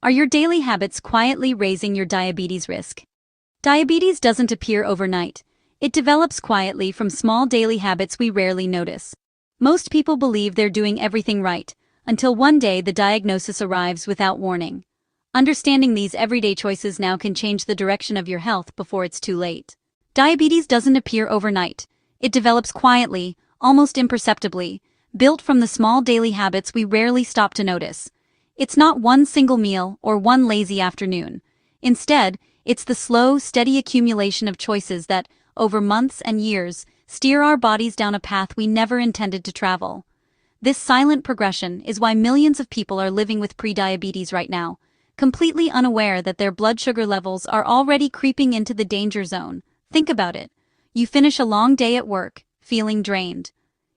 Are your daily habits quietly raising your diabetes risk? Diabetes doesn't appear overnight. It develops quietly from small daily habits we rarely notice. Most people believe they're doing everything right, until one day the diagnosis arrives without warning. Understanding these everyday choices now can change the direction of your health before it's too late. Diabetes doesn't appear overnight. It develops quietly, almost imperceptibly, built from the small daily habits we rarely stop to notice. It's not one single meal or one lazy afternoon. Instead, it's the slow, steady accumulation of choices that, over months and years, steer our bodies down a path we never intended to travel. This silent progression is why millions of people are living with prediabetes right now, completely unaware that their blood sugar levels are already creeping into the danger zone. Think about it. You finish a long day at work, feeling drained.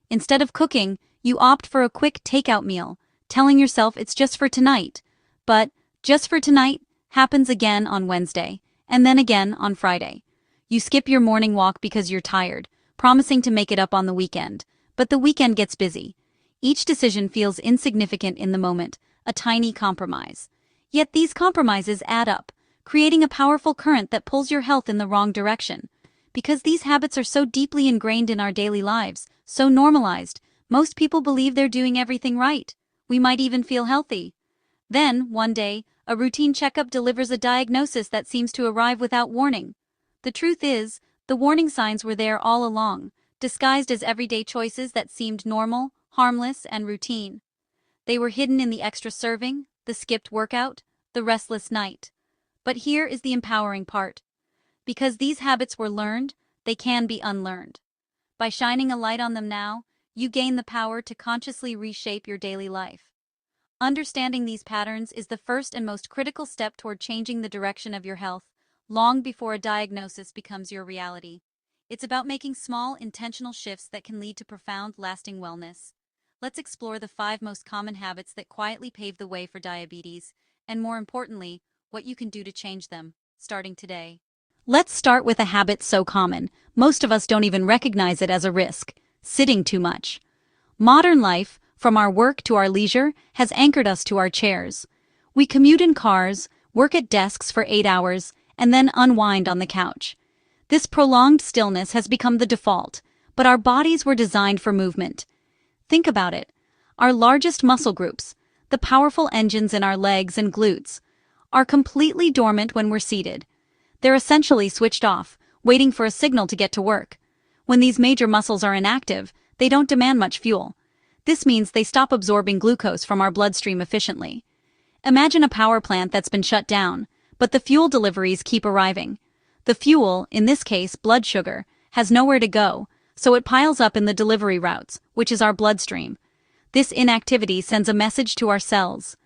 Instead of cooking, you opt for a quick takeout meal, telling yourself it's just for tonight. But just for tonight happens again on Wednesday, and then again on Friday. You skip your morning walk because you're tired, promising to make it up on the weekend. But the weekend gets busy. Each decision feels insignificant in the moment, a tiny compromise. Yet these compromises add up, creating a powerful current that pulls your health in the wrong direction. Because these habits are so deeply ingrained in our daily lives, so normalized, most people believe they're doing everything right. We might even feel healthy. Then, one day, a routine checkup delivers a diagnosis that seems to arrive without warning. The truth is, the warning signs were there all along, disguised as everyday choices that seemed normal, harmless, and routine. They were hidden in the extra serving, the skipped workout, the restless night. But here is the empowering part. Because these habits were learned, they can be unlearned. By shining a light on them now, you gain the power to consciously reshape your daily life. Understanding these patterns is the first and most critical step toward changing the direction of your health, long before a diagnosis becomes your reality. It's about making small, intentional shifts that can lead to profound, lasting wellness. Let's explore the 5 most common habits that quietly pave the way for diabetes, and more importantly, what you can do to change them, starting today. Let's start with a habit so common, most of us don't even recognize it as a risk: sitting too much. Modern life, from our work to our leisure, has anchored us to our chairs. We commute in cars, work at desks for 8 hours, and then unwind on the couch. This prolonged stillness has become the default, but our bodies were designed for movement. Think about it. Our largest muscle groups, the powerful engines in our legs and glutes, are completely dormant when we're seated. They're essentially switched off, waiting for a signal to get to work. When these major muscles are inactive, they don't demand much fuel. This means they stop absorbing glucose from our bloodstream efficiently. Imagine a power plant that's been shut down, but the fuel deliveries keep arriving. The fuel, in this case blood sugar, has nowhere to go, so it piles up in the delivery routes, which is our bloodstream. This inactivity sends a message to our cells.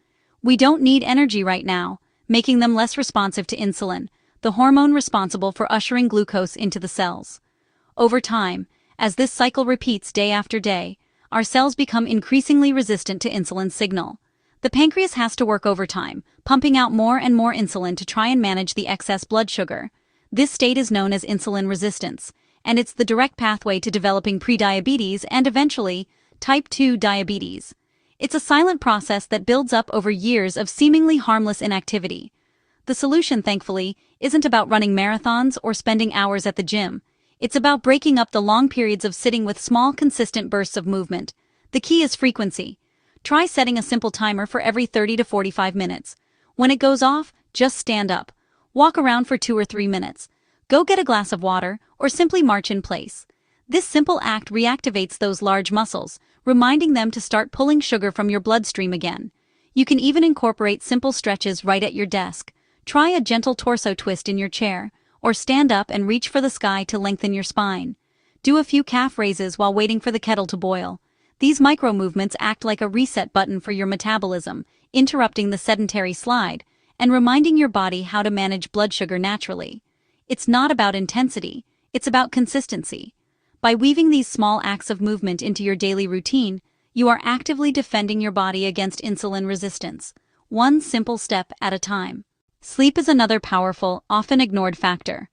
We don't need energy right now, making them less responsive to insulin, the hormone responsible for ushering glucose into the cells. Over time, as this cycle repeats day after day, our cells become increasingly resistant to insulin's signal. The pancreas has to work overtime, pumping out more and more insulin to try and manage the excess blood sugar. This state is known as insulin resistance, and it's the direct pathway to developing prediabetes and eventually, type 2 diabetes. It's a silent process that builds up over years of seemingly harmless inactivity. The solution, thankfully, isn't about running marathons or spending hours at the gym. It's about breaking up the long periods of sitting with small, consistent bursts of movement. The key is frequency. Try setting a simple timer for every 30 to 45 minutes. When it goes off, just stand up. Walk around for 2 or 3 minutes. Go get a glass of water, or simply march in place. This simple act reactivates those large muscles, reminding them to start pulling sugar from your bloodstream again. You can even incorporate simple stretches right at your desk. Try a gentle torso twist in your chair, or stand up and reach for the sky to lengthen your spine. Do a few calf raises while waiting for the kettle to boil. These micro movements act like a reset button for your metabolism, interrupting the sedentary slide and reminding your body how to manage blood sugar naturally. It's not about intensity, it's about consistency. By weaving these small acts of movement into your daily routine, you are actively defending your body against insulin resistance, one simple step at a time. Sleep is another powerful, often ignored factor.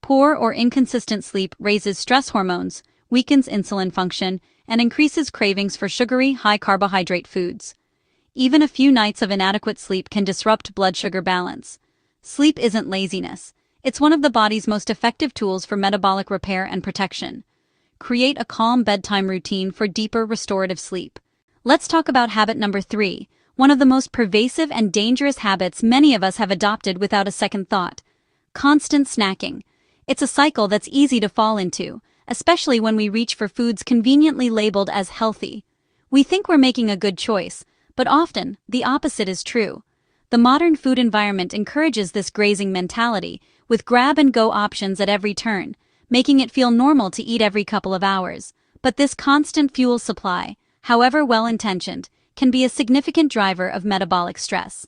Poor or inconsistent sleep raises stress hormones, weakens insulin function, and increases cravings for sugary, high-carbohydrate foods. Even a few nights of inadequate sleep can disrupt blood sugar balance. Sleep isn't laziness. It's one of the body's most effective tools for metabolic repair and protection. Create a calm bedtime routine for deeper restorative sleep. Let's talk about habit number 3, one of the most pervasive and dangerous habits many of us have adopted without a second thought. Constant snacking. It's a cycle that's easy to fall into, especially when we reach for foods conveniently labeled as healthy. We think we're making a good choice, but often the opposite is true. The modern food environment encourages this grazing mentality, with grab-and-go options at every turn, making it feel normal to eat every couple of hours. But this constant fuel supply, however well-intentioned, can be a significant driver of metabolic stress.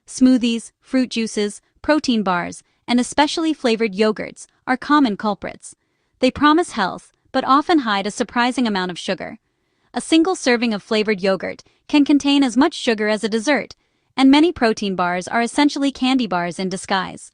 Smoothies, fruit juices, protein bars, and especially flavored yogurts are common culprits. They promise health, but often hide a surprising amount of sugar. A single serving of flavored yogurt can contain as much sugar as a dessert, and many protein bars are essentially candy bars in disguise.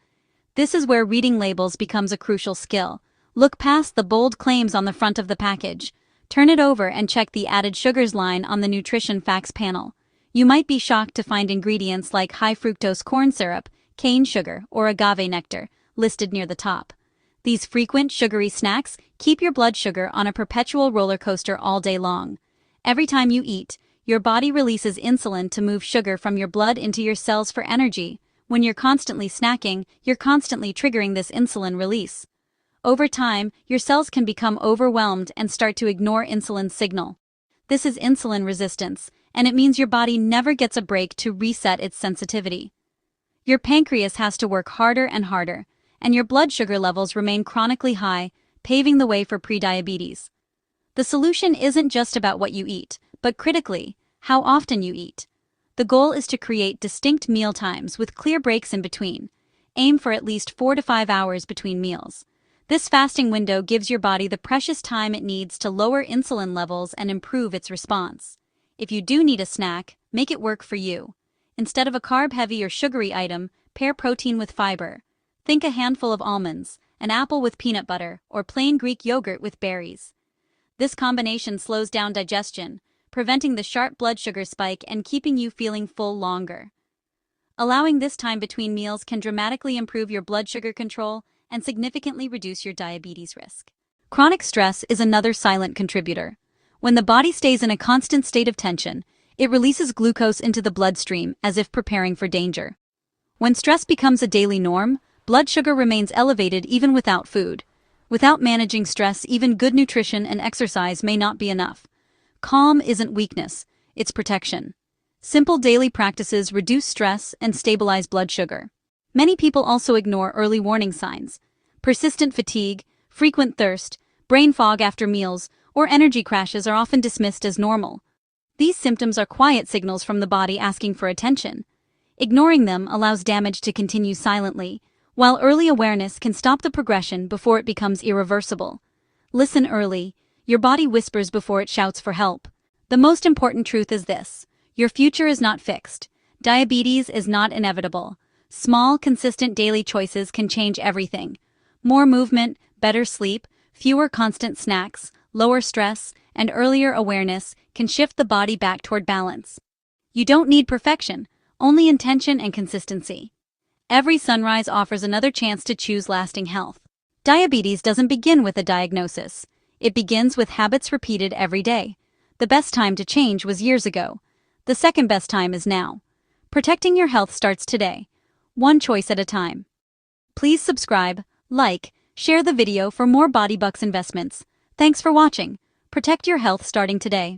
This is where reading labels becomes a crucial skill. Look past the bold claims on the front of the package. Turn it over and check the added sugars line on the nutrition facts panel. You might be shocked to find ingredients like high-fructose corn syrup, cane sugar, or agave nectar listed near the top. These frequent sugary snacks keep your blood sugar on a perpetual roller coaster all day long. Every time you eat, your body releases insulin to move sugar from your blood into your cells for energy. When you're constantly snacking, you're constantly triggering this insulin release. Over time, your cells can become overwhelmed and start to ignore insulin's signal. This is insulin resistance, and it means your body never gets a break to reset its sensitivity. Your pancreas has to work harder and harder, and your blood sugar levels remain chronically high, paving the way for prediabetes. The solution isn't just about what you eat, but critically, how often you eat. The goal is to create distinct meal times with clear breaks in between. Aim for at least 4 to 5 hours between meals. This fasting window gives your body the precious time it needs to lower insulin levels and improve its response. If you do need a snack, make it work for you. Instead of a carb-heavy or sugary item, pair protein with fiber. Think a handful of almonds, an apple with peanut butter, or plain Greek yogurt with berries. This combination slows down digestion, preventing the sharp blood sugar spike and keeping you feeling full longer. Allowing this time between meals can dramatically improve your blood sugar control and significantly reduce your diabetes risk. Chronic stress is another silent contributor. When the body stays in a constant state of tension, it releases glucose into the bloodstream as if preparing for danger. When stress becomes a daily norm, blood sugar remains elevated even without food. Without managing stress, even good nutrition and exercise may not be enough. Calm isn't weakness, it's protection. Simple daily practices reduce stress and stabilize blood sugar. Many people also ignore early warning signs. Persistent fatigue, frequent thirst, brain fog after meals, or energy crashes are often dismissed as normal. These symptoms are quiet signals from the body asking for attention. Ignoring them allows damage to continue silently, while early awareness can stop the progression before it becomes irreversible. Listen early. Your body whispers before it shouts for help. The most important truth is this: your future is not fixed. Diabetes is not inevitable. Small, consistent daily choices can change everything. More movement, better sleep, fewer constant snacks, lower stress, and earlier awareness can shift the body back toward balance. You don't need perfection, only intention and consistency. Every sunrise offers another chance to choose lasting health. Diabetes doesn't begin with a diagnosis. It begins with habits repeated every day. The best time to change was years ago. The second best time is now. Protecting your health starts today, one choice at a time. Please subscribe, like, share the video for more Body Bucks investments. Thanks for watching. Protect your health starting today.